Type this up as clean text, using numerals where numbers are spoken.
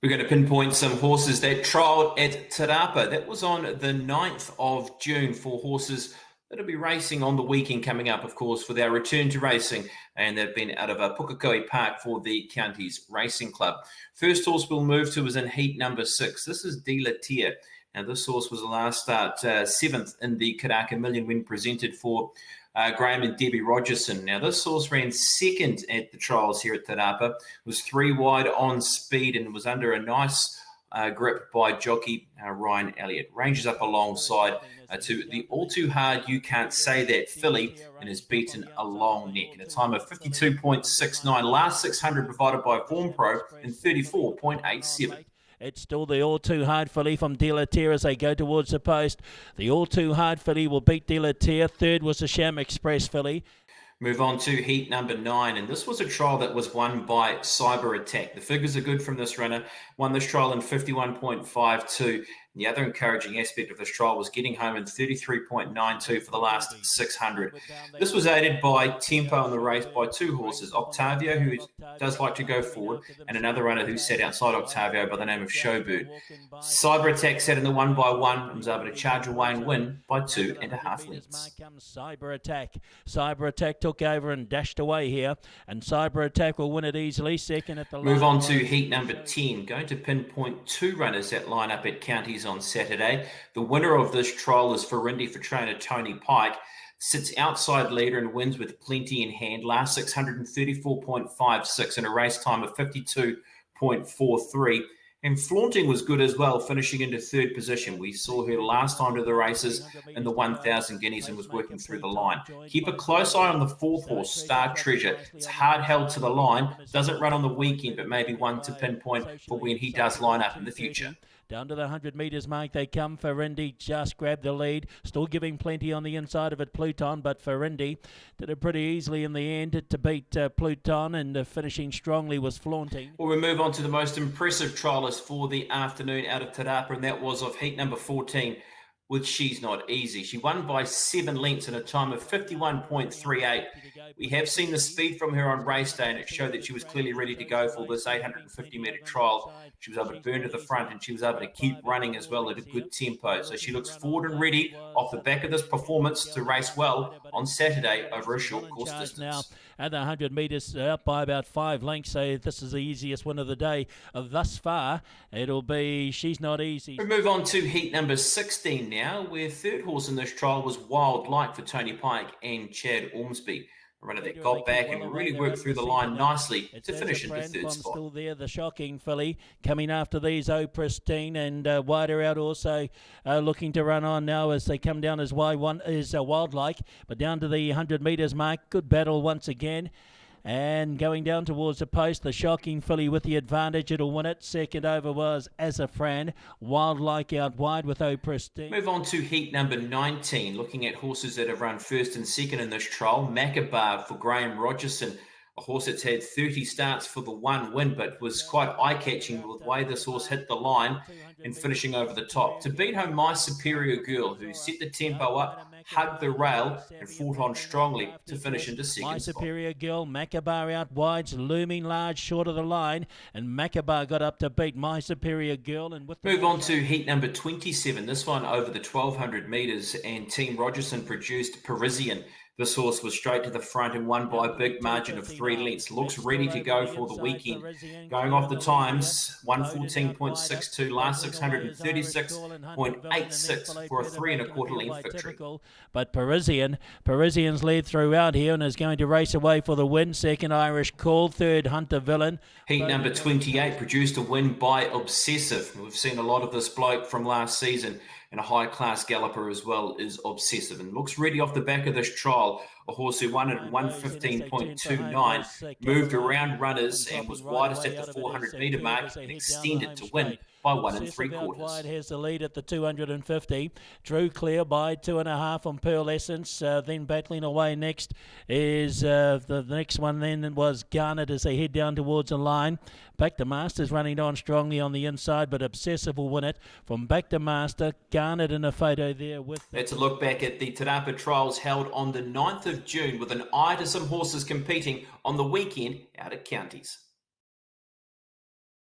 We're going to pinpoint some horses that trialled at Te Rapa. That was on the 9th of June for horses that'll be racing on the weekend coming up, of course, for their return to racing. And they've been out of Pukekohe Park for the Counties Racing Club. First horse we'll move to is in heat number 6. This is Te Rapa. Now, this horse was the last start, 7th in the Karaka Million when presented for Graham and Debbie Rogerson. Now, this horse ran second at the trials here at Te Rapa, was 3 wide on speed and was under a nice grip by jockey Ryan Elliott. Ranges up alongside to the All Too Hard You Can't Say That filly and has beaten a long neck in a time of 52.69. Last 600 provided by Form Pro in 34.87. It's still the All Too Hard filly from Te Rapa as they go towards the post. The All Too Hard filly will beat Te Rapa. Third was the Sham Express filly. Move on to heat number 9, and this was a trial that was won by Cyber Attack. The figures are good from this runner. Won this trial in 51.52. The other encouraging aspect of this trial was getting home in 33.92 for the last 600. This was aided by tempo in the race by 2 horses, Octavio, who does like to go forward, and another runner who sat outside Octavio by the name of Showbird. Cyber Attack sat in the 1x1 and was able to charge away and win by 2.5 lengths. Cyber Attack. Cyber Attack took over and dashed away here, and Cyber Attack will win it easily. Second at the line. Move on to heat number 10. Going to pinpoint 2 runners that line up at Counties on Saturday. The winner of this trial is Ferindi for trainer Tony Pike. Sits outside leader and wins with plenty in hand. Last 634.56 in a race time of 52.43. And Flaunting was good as well, finishing into 3rd position. We saw her last time to the races in the 1,000 guineas and was working through the line. Keep a close eye on the 4th horse, Star Treasure. It's hard held to the line. Doesn't run on the weekend, but maybe one to pinpoint for when he does line up in the future. Down to the 100 metres mark they come. Ferindi just grabbed the lead. Still giving plenty on the inside of it, Pluton, but Ferindi did it pretty easily in the end to beat Pluton, and finishing strongly was Flaunting. Well, we move on to the most impressive trialist for the afternoon out of Te Rapa, and that was of heat number 14 with She's Not Easy. She won by 7 lengths in a time of 51.38. We have seen the speed from her on race day, and it showed that she was clearly ready to go for this 850-metre trial. She was able to burn to the front, and she was able to keep running as well at a good tempo. So she looks forward and ready off the back of this performance to race well on Saturday over a short course distance. Now, at the 100 metres, up by about 5 lengths, so this is the easiest win of the day. Thus far, it'll be She's Not Easy. We move on to heat number 16 now, where 3rd horse in this trial was Wild Light for Tony Pike and Chad Ormsby. A runner that got back and really worked through the line nicely to finish into 3rd spot. Still there, the Shocking filly coming after these, Oh Pristine, and wider out also looking to run on now as they come down as Y1 is Wildlike, but down to the 100 metres mark. Good battle once again. And going down towards the post, the Shocking filly with the advantage. It'll win it. Second over was Azafran. Wildlike out wide with Oh Pristine. Move on to heat number 19. Looking at horses that have run 1st and 2nd in this trial. Macabar for Graham Rogerson. A horse that's had 30 starts for the 1 win, but was quite eye-catching with the way this horse hit the line and finishing over the top. To beat home My Superior Girl, who set the tempo up, hugged the rail, and fought on strongly to finish into 2nd My spot. Superior Girl, Macabar out wide, looming large short of the line, and Macabar got up to beat My Superior Girl. And with Move on to heat number 27. This one over the 1,200 metres, and Team Rogerson produced Parisian. This horse was straight to the front and won by a big margin of 3 lengths. Looks ready to go for the weekend. Going off the times, 114.62, last 636.86 for a 3 1/4 length victory. But Parisian's led throughout here and is going to race away for the win. Second, Irish Call. Third, Hunter Villain. Heat number 28 produced a win by Obsessive. We've seen a lot of this bloke from last season, and a high-class galloper as well is Obsessive, and looks ready off the back of this trial. A horse who won at 115.29, moved around runners and was widest at the 400-metre mark and extended to win by 1 3/4. Wide has the lead at the 250. Drew clear by 2.5 on Pearl Essence. Then battling away next is the next one. Then was Garnet as they head down towards the line. Back to Master's running on strongly on the inside, but Obsessive will win it from Back to Master. Garnet in a photo there with. Let's look back at the Te Rapa trials held on the 9th of June with an eye to some horses competing on the weekend out at Counties.